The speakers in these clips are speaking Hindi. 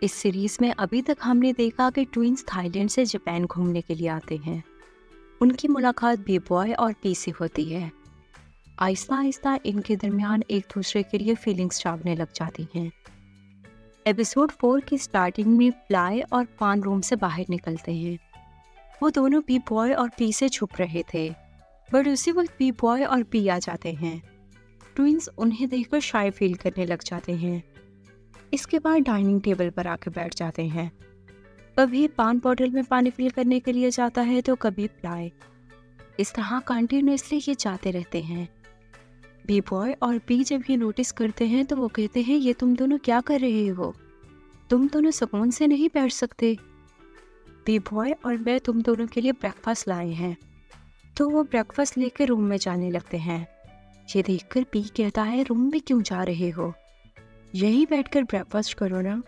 इस सीरीज में अभी तक हमने देखा कि ट्विंस थाईलैंड से जापान घूमने के लिए आते हैं। उनकी मुलाकात बी बॉय और पी से होती है। आहिस्ता आहिस्ता इनके दरमियान एक दूसरे के लिए फीलिंग्स जागने लग जाती हैं। एपिसोड 4 की स्टार्टिंग में फ्लाई और पान रूम से बाहर निकलते हैं। वो दोनों बी बॉय और पी से छुप रहे थे, बट उसी वक्त बी बॉय और पी आ जाते हैं। ट्विंस उन्हें देखकर शाय फील करने लग जाते हैं। इसके बाद डाइनिंग टेबल पर आके बैठ जाते हैं। कभी पान बॉटल में पानी फिल करने के लिए जाता है तो कभी फ्लाई। इस तरह कंटिन्यूअसली ये जाते रहते हैं। बी बॉय और पी जब ये नोटिस करते हैं तो वो कहते हैं, ये तुम दोनों क्या कर रहे हो? तुम दोनों सुकून से नहीं बैठ सकते? बी बॉय और मैं तुम दोनों के लिए ब्रेकफास्ट लाए हैं। तो वो ब्रेकफास्ट लेकर रूम में जाने लगते हैं। ये देखकर पी कहता है, रूम में क्यों जा रहे हो? यहीं बैठकर ब्रेकफास्ट करो ना।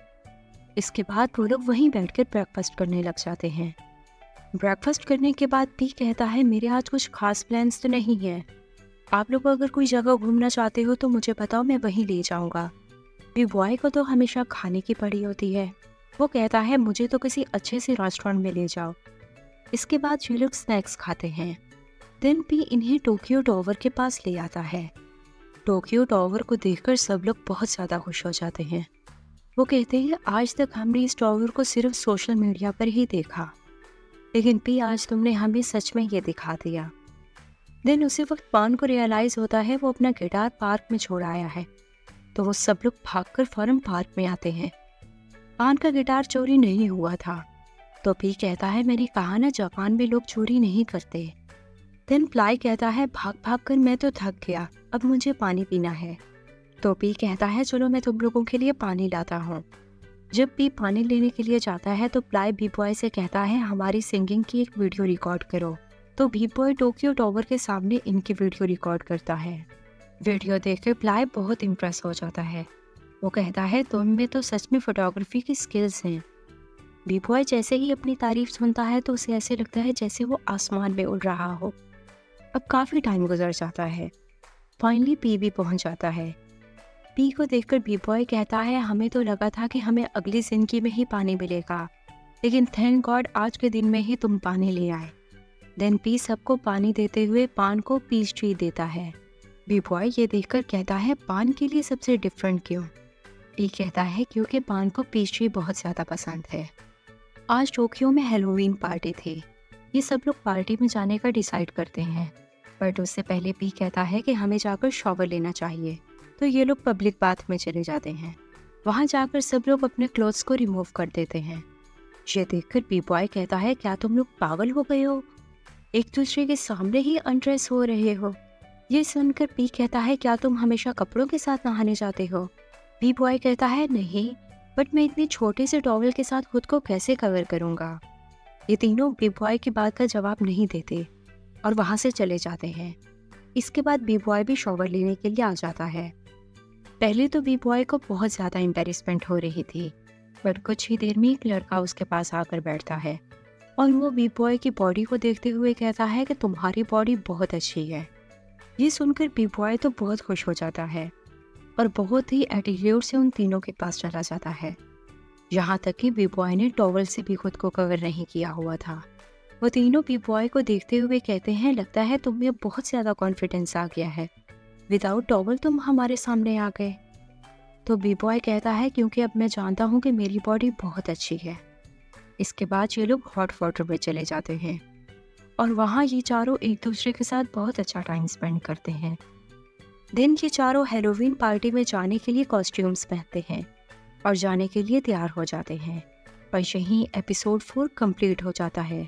इसके बाद वो लोग वहीं बैठकर ब्रेकफास्ट करने लग जाते हैं। ब्रेकफास्ट करने के बाद पी कहता है, मेरे आज कुछ खास प्लान्स तो नहीं है। आप लोग अगर कोई जगह घूमना चाहते हो तो मुझे बताओ, मैं वहीं ले जाऊंगा। बी बॉय को तो हमेशा खाने की पड़ी होती है। वो कहता है, मुझे तो किसी अच्छे से रेस्टोरेंट में ले जाओ। इसके बाद ये लोग स्नैक्स खाते हैं। देन पी इन्हें टोक्यो टावर के पास ले आता है। टोक्यो टावर को देखकर सब लोग बहुत ज़्यादा खुश हो जाते हैं। वो कहते हैं, आज तक हमने इस टावर को सिर्फ सोशल मीडिया पर ही देखा, लेकिन पी आज तुमने हमें सच में ये दिखा दिया। देन उसी वक्त पान को रियलाइज होता है वो अपना गिटार पार्क में छोड़ आया है। तो वो सब लोग भागकर फौरन पार्क में आते हैं। पान का गिटार चोरी नहीं हुआ था। तो पी कहता है, मैंने कहा ना, जापान में लोग चोरी नहीं करते। देन फ्लाई कहता है, भाग भाग कर मैं तो थक गया, अब मुझे पानी पीना है। तो पी कहता है, चलो मैं तुम लोगों के लिए पानी लाता हूँ। जब पी पानी लेने के लिए जाता है तो फ्लाई बी बॉय से कहता है, हमारी सिंगिंग की एक वीडियो रिकॉर्ड करो। तो बी बॉय टोक्यो टावर के सामने इनकी वीडियो रिकॉर्ड करता है। वीडियो देखकर फ्लाई बहुत इम्प्रेस हो जाता है। वो कहता है, तुम में तो सच में फोटोग्राफी की स्किल्स हैं। बी बॉय जैसे ही अपनी तारीफ सुनता है तो उसे ऐसे लगता है जैसे वो आसमान में उड़ रहा हो। अब काफ़ी टाइम गुजर जाता है। फाइनली पी भी पहुंच जाता है। पी को देखकर बी बॉय कहता है, हमें तो लगा था कि हमें अगली जिंदगी में ही पानी मिलेगा, लेकिन थैंक गॉड आज के दिन में ही तुम पानी ले आए। देन पी सबको पानी देते हुए पान को पीच ट्री देता है। बी बॉय ये देखकर कहता है, पान के लिए सबसे डिफरेंट क्यों? पी कहता है, क्योंकि पान को पीच ट्री बहुत ज़्यादा पसंद है। आज टोक्यो में हैलोवीन पार्टी थी। ये सब लोग पार्टी में जाने का डिसाइड करते हैं, बट उससे पहले पी कहता है कि हमें जाकर शॉवर लेना चाहिए। तो ये लोग पब्लिक बाथ में चले जाते हैं। वहाँ जाकर सब लोग अपने क्लोथ्स को रिमूव कर देते हैं। ये देखकर बी बॉय कहता है, क्या तुम लोग पागल हो गए हो? एक दूसरे के सामने ही अनड्रेस हो रहे हो। ये सुनकर पी कहता है, क्या तुम हमेशा कपड़ों के साथ नहाने जाते हो? बी बॉय कहता है, नहीं, बट मैं इतने छोटे से टॉवल के साथ खुद को कैसे कवर करूँगा? ये तीनों बी बॉय की बात का जवाब नहीं देते और वहाँ से चले जाते हैं। इसके बाद बी बॉय भी शॉवर लेने के लिए आ जाता है। पहले तो बी बॉय को बहुत ज़्यादा एम्बैरेसमेंट हो रही थी, बट कुछ ही देर में एक लड़का उसके पास आकर बैठता है और वो बी बॉय की बॉडी को देखते हुए कहता है कि तुम्हारी बॉडी बहुत अच्छी है। ये सुनकर बी बॉय तो बहुत खुश हो जाता है और बहुत ही एटीट्यूड से उन तीनों के पास चला जाता है। यहाँ तक कि बी बॉय ने टॉवल से भी खुद को कवर नहीं किया हुआ था। वो तीनों बी बॉय को देखते हुए कहते हैं, लगता है तुम में बहुत ज़्यादा कॉन्फिडेंस आ गया है, विदाउट टॉवल तुम हमारे सामने आ गए। तो बी बॉय कहता है, क्योंकि अब मैं जानता हूँ कि मेरी बॉडी बहुत अच्छी है। इसके बाद ये लोग हॉट वाटर में चले जाते हैं और वहाँ ये चारों एक दूसरे के साथ बहुत अच्छा टाइम स्पेंड करते हैं। दिन ये चारों हैलोवीन पार्टी में जाने के लिए कॉस्ट्यूम्स पहनते हैं और जाने के लिए तैयार हो जाते हैं। और यहीं एपिसोड 4 कंप्लीट हो जाता है।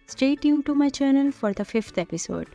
Stay tuned to my channel for the 5th episode.